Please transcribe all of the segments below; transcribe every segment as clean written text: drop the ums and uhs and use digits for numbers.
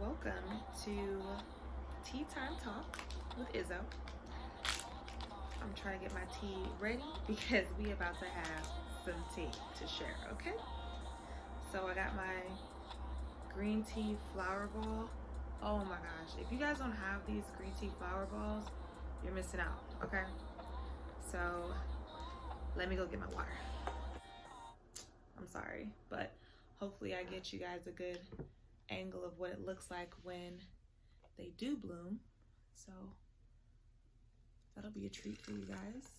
Welcome to Tea Time Talk with Izzo. I'm trying to get my tea ready because we about to have some tea to share, okay? So I got my green tea flower ball. Oh my gosh, if you guys don't have these green tea flower balls, you're missing out, okay? So let me go get my water. I'm sorry, but hopefully I get you guys a good angle of what it looks like when they do bloom. So that'll be a treat for you guys.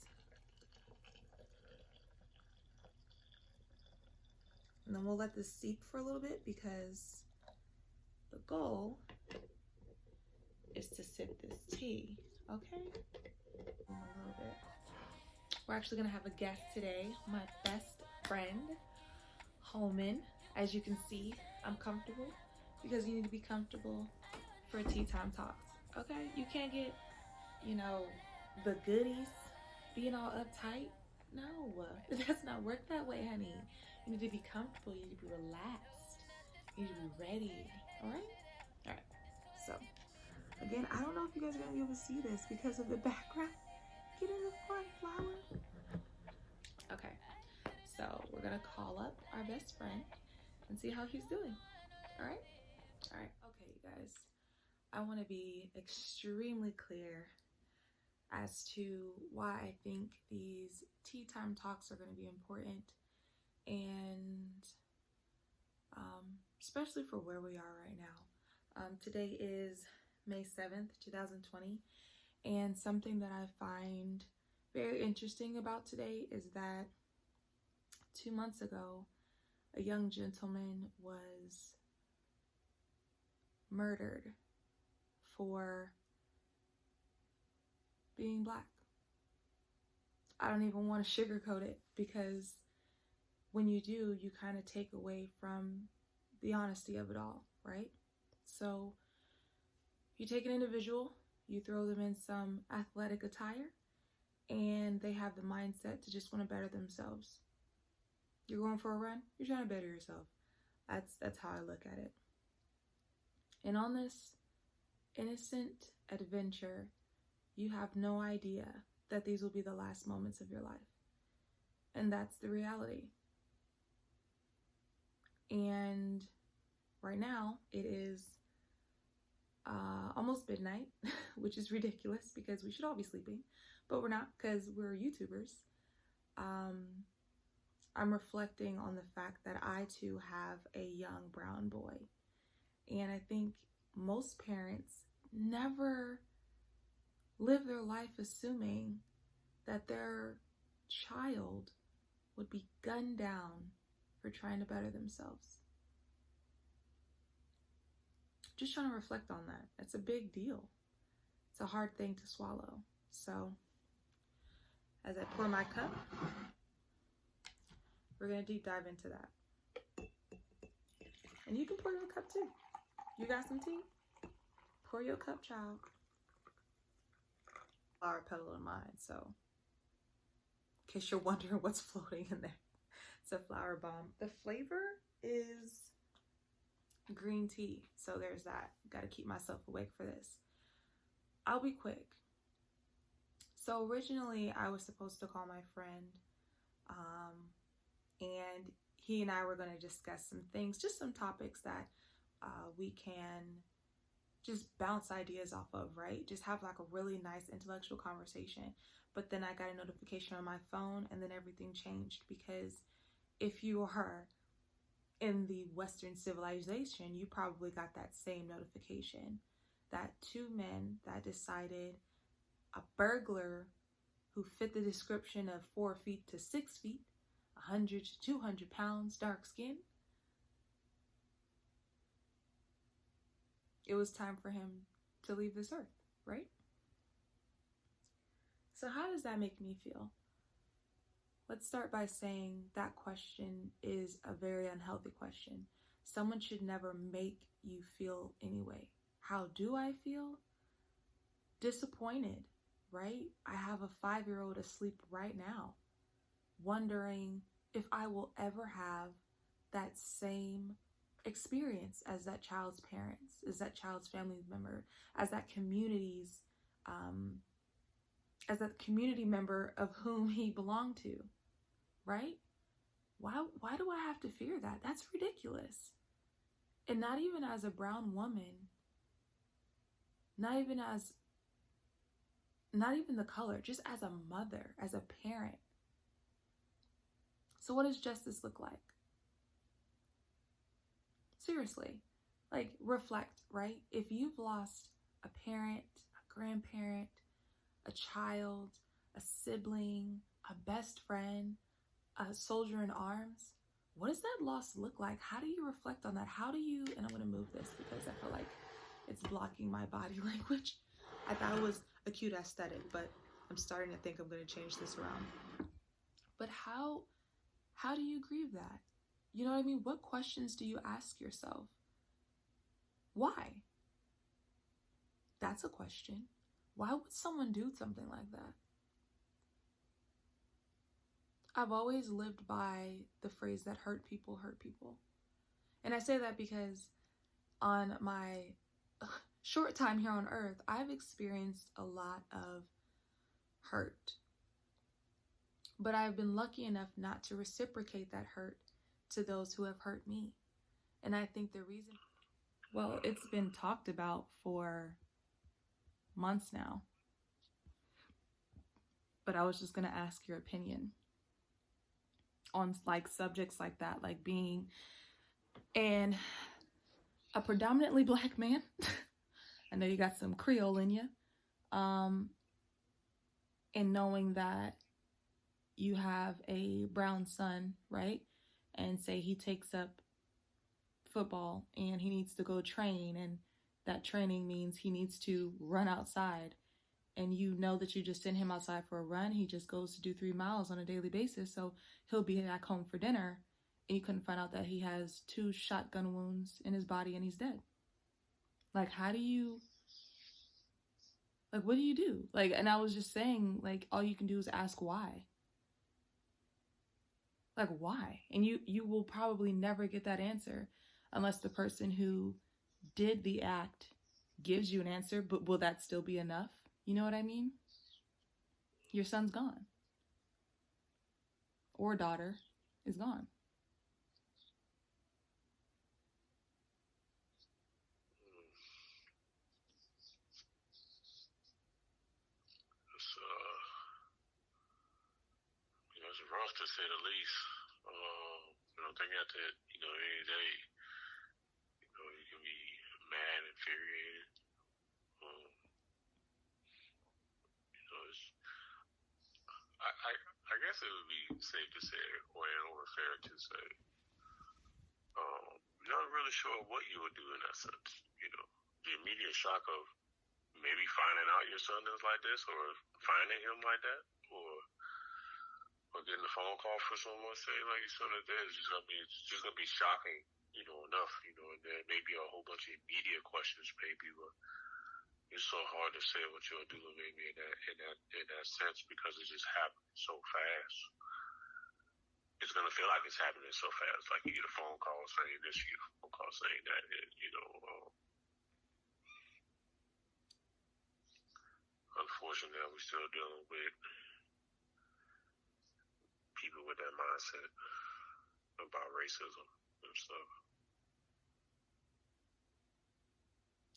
And then we'll let this steep for a little bit because the goal is to sip this tea, okay? A little bit. We're actually gonna have a guest today, my best friend, Holman. As you can see, I'm comfortable because you need to be comfortable for tea time talks, okay? You can't get, the goodies being all uptight. No, it does not work that way, honey. You need to be comfortable, you need to be relaxed, you need to be ready, all right? All right, so again, I don't know if you guys are gonna be able to see this because of the background. Get in the front, flower. Okay, so we're gonna call up our best friend and see how he's doing, all right? All right, okay, you guys, I wanna be extremely clear as to why I think these tea time talks are gonna be important, and especially for where we are right now. Today is May 7th, 2020, and something that I find very interesting about today is that 2 months ago, a young gentleman was murdered for being Black. I don't even want to sugarcoat it because when you do, you kind of take away from the honesty of it all, right? So you take an individual, you throw them in some athletic attire, and they have the mindset to just want to better themselves. You're going for a run, you're trying to better yourself. That's how I look at it. And on this innocent adventure, you have no idea that these will be the last moments of your life. And that's the reality. And right now it is almost midnight, which is ridiculous because we should all be sleeping, but we're not because we're YouTubers. I'm reflecting on the fact that I too have a young brown boy. And I think most parents never live their life assuming that their child would be gunned down for trying to better themselves. Just trying to reflect on that. It's a big deal. It's a hard thing to swallow. So as I pour my cup, we're going to deep dive into that. And you can pour your cup too. You got some tea? Pour your cup, child. Flower petal in mine, so in case you're wondering what's floating in there, it's a flower bomb. The flavor is green tea, so there's that. Got to keep myself awake for this. I'll be quick. So originally I was supposed to call my friend, and he and I were going to discuss some things, just some topics that we can just bounce ideas off of, right? Just have like a really nice intellectual conversation. But then I got a notification on my phone and then everything changed, because if you are in the Western civilization, you probably got that same notification that 2 men that decided a burglar who fit the description of 4 feet to 6 feet, 100 to 200 pounds, dark skin, it was time for him to leave this earth, right? So how does that make me feel? Let's start by saying that question is a very unhealthy question. Someone should never make you feel anyway. How do I feel? Disappointed, right? I have a 5-year-old asleep right now, wondering if I will ever have that same experience as that child's parents, as that child's family member, as that community's, as that community member of whom he belonged to, right? Why do I have to fear that? That's ridiculous. And not even as a brown woman, not even the color, just as a mother, as a parent. So what does justice look like? Seriously, like, reflect, right? If you've lost a parent, a grandparent, a child, a sibling, a best friend, a soldier in arms, what does that loss look like? How do you reflect on that? How do you, and I'm going to move this because I feel like it's blocking my body language. I thought it was a cute aesthetic, but I'm starting to think I'm going to change this around. But how do you grieve that? You know what I mean? What questions do you ask yourself? Why? That's a question. Why would someone do something like that? I've always lived by the phrase that hurt people hurt people. And I say that because on my short time here on earth, I've experienced a lot of hurt. But I've been lucky enough not to reciprocate that hurt to those who have hurt me. And I think the reason, well, it's been talked about for months now. But I was just going to ask your opinion on like subjects like that, like being a predominantly Black man. I know you got some Creole in you. And knowing that you have a brown son, right? And say he takes up football and he needs to go train, and that training means he needs to run outside. And you know that you just send him outside for a run. He just goes to do 3 miles on a daily basis. So he'll be back home for dinner. And you couldn't find out that he has 2 shotgun wounds in his body and he's dead. Like, how do you, like, what do you do? Like, and I was just saying, like, all you can do is ask why. Like, why? And you will probably never get that answer unless the person who did the act gives you an answer. But will that still be enough? You know what I mean? Your son's gone. Or daughter is gone. It's rough to say the least. Thinking that, any day, you can be mad, infuriated. I guess it would be safe to say, or fair to say, you're not really sure what you would do in that sense. The immediate shock of maybe finding out your son is like this, or finding him like that, or getting a phone call from someone saying like your son is dead is just gonna be shocking, enough, and then maybe a whole bunch of immediate questions, maybe, but it's so hard to say what you'll do maybe in that sense because it just happened so fast. It's gonna feel like it's happening so fast. Like you get a phone call saying this, you get a phone call saying that, and unfortunately, we're still dealing with people with that mindset about racism and stuff.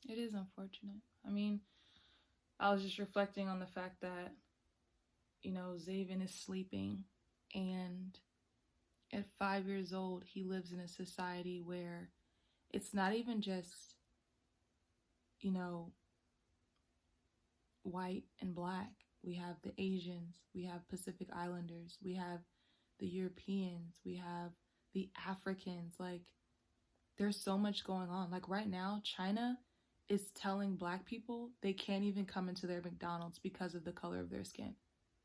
It is unfortunate. I mean, I was just reflecting on the fact that, Zaven is sleeping, and at 5 years old, he lives in a society where it's not even just, white and Black. We have the Asians, we have Pacific Islanders, we have the Europeans, we have the Africans. Like, there's so much going on. Like, right now, China is telling Black people they can't even come into their McDonald's because of the color of their skin.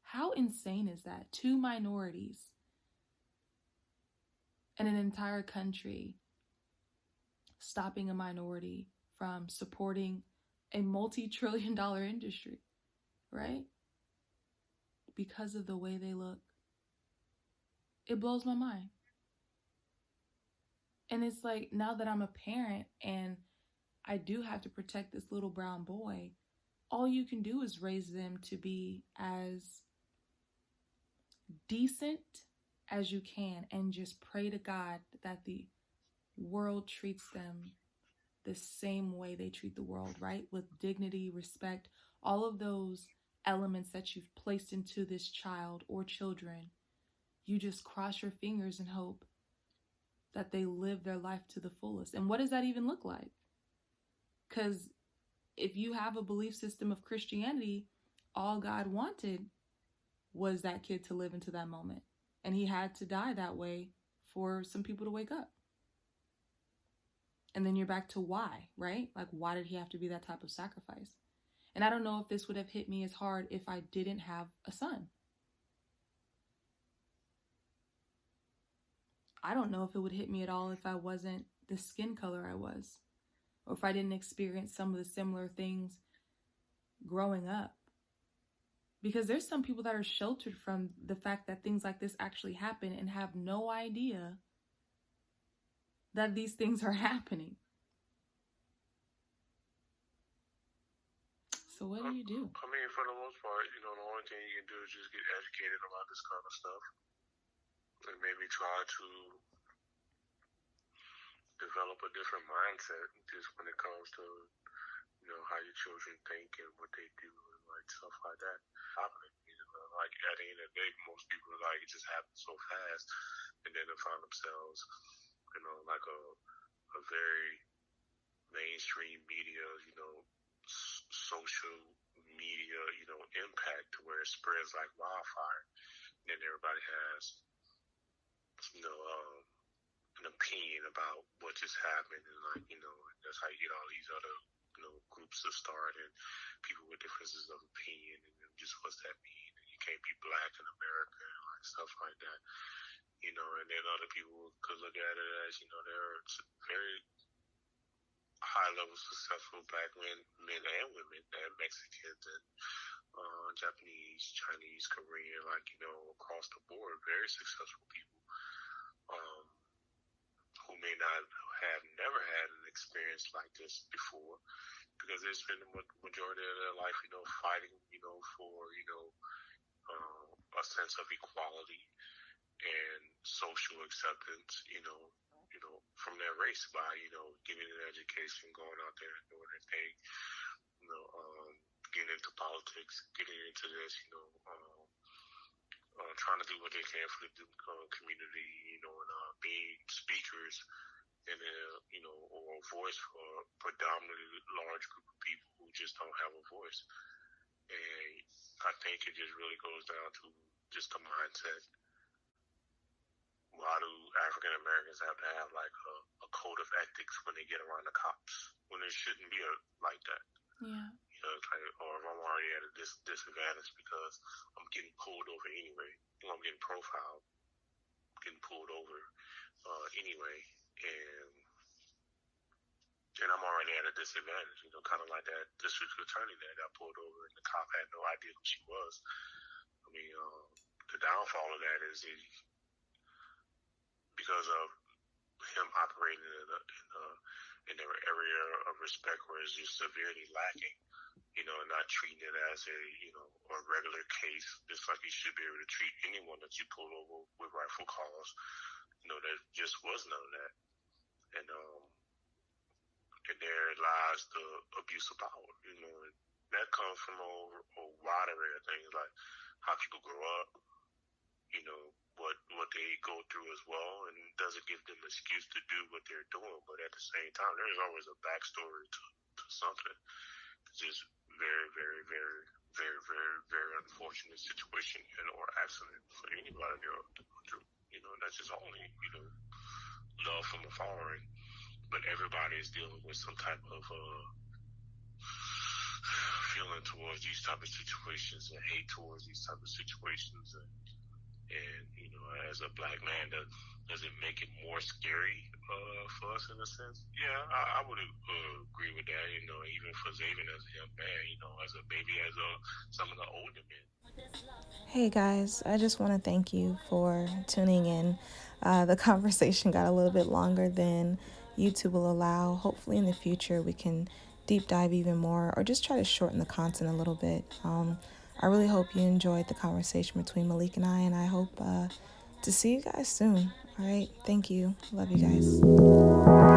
How insane is that? 2 minorities in an entire country stopping a minority from supporting a multi-trillion-dollar industry, right? Because of the way they look. It blows my mind. And it's like, now that I'm a parent and I do have to protect this little brown boy, all you can do is raise them to be as decent as you can and just pray to God that the world treats them the same way they treat the world, right? With dignity, respect, all of those elements that you've placed into this child or children. You just cross your fingers and hope that they live their life to the fullest. And what does that even look like? Because if you have a belief system of Christianity, all God wanted was that kid to live into that moment. And he had to die that way for some people to wake up. And then you're back to why, right? Like, why did he have to be that type of sacrifice? And I don't know if this would have hit me as hard if I didn't have a son. I don't know if it would hit me at all if I wasn't the skin color I was, or if I didn't experience some of the similar things growing up. Because there's some people that are sheltered from the fact that things like this actually happen and have no idea that these things are happening. So what do you do? I mean, for the most part, the only thing you can do is just get educated about this kind of stuff. And maybe try to develop a different mindset just when it comes to, how your children think and what they do and like stuff like that. Like at the end of the day, most people like it just happens so fast, and then they find themselves, like a very mainstream media, social media, impact where it spreads like wildfire. And then everybody has, an opinion about what just happened, and like, that's how you get all these other, groups to start and people with differences of opinion, and then just what's that mean? And you can't be black in America and like stuff like that, and then other people could look at it as, there are very high-level successful black men and women, and Mexicans and Japanese, Chinese, Korean, like, across the board, very successful people who may not have never had an experience like this before, because they spend the majority of their life, fighting, for, a sense of equality and social acceptance, from their race by, getting an education, going out there and doing their thing, getting into politics, getting into this, trying to do what they can for the community, and being speakers and, or a voice for a predominantly large group of people who just don't have a voice. And I think it just really goes down to just the mindset. Why do African Americans have to have like a code of ethics when they get around the cops, when it shouldn't be like that? Yeah. It's like, or if I'm already at a disadvantage because I'm getting pulled over anyway, I'm getting profiled, getting pulled over anyway, and I'm already at a disadvantage, kind of like that district attorney that got pulled over and the cop had no idea who she was. I mean, the downfall of that is because of him operating in an area of respect where it's just severely lacking, and not treating it as a regular case, just like you should be able to treat anyone that you pull over with rightful cause. There just was none of that. And there lies the abuse of power, and that comes from a wide array of things, like how people grow up, what they go through as well, and it doesn't give them an excuse to do what they're doing, but at the same time, there's always a backstory to something. It's just very, very, very, very, very, very unfortunate situation or accident for anybody to go through. That's just only, love from afar, but everybody is dealing with some type of feeling towards these type of situations and hate towards these type of situations, and as a black man, does it make it more scary for us in a sense? Yeah, I would agree with that. Even for Xavier as a young man, as a baby, as some of the older men. Hey guys, I just want to thank you for tuning in. The conversation got a little bit longer than YouTube will allow. Hopefully in the future we can deep dive even more or just try to shorten the content a little bit. I really hope you enjoyed the conversation between Malik and I hope to see you guys soon. All right, thank you. Love you guys.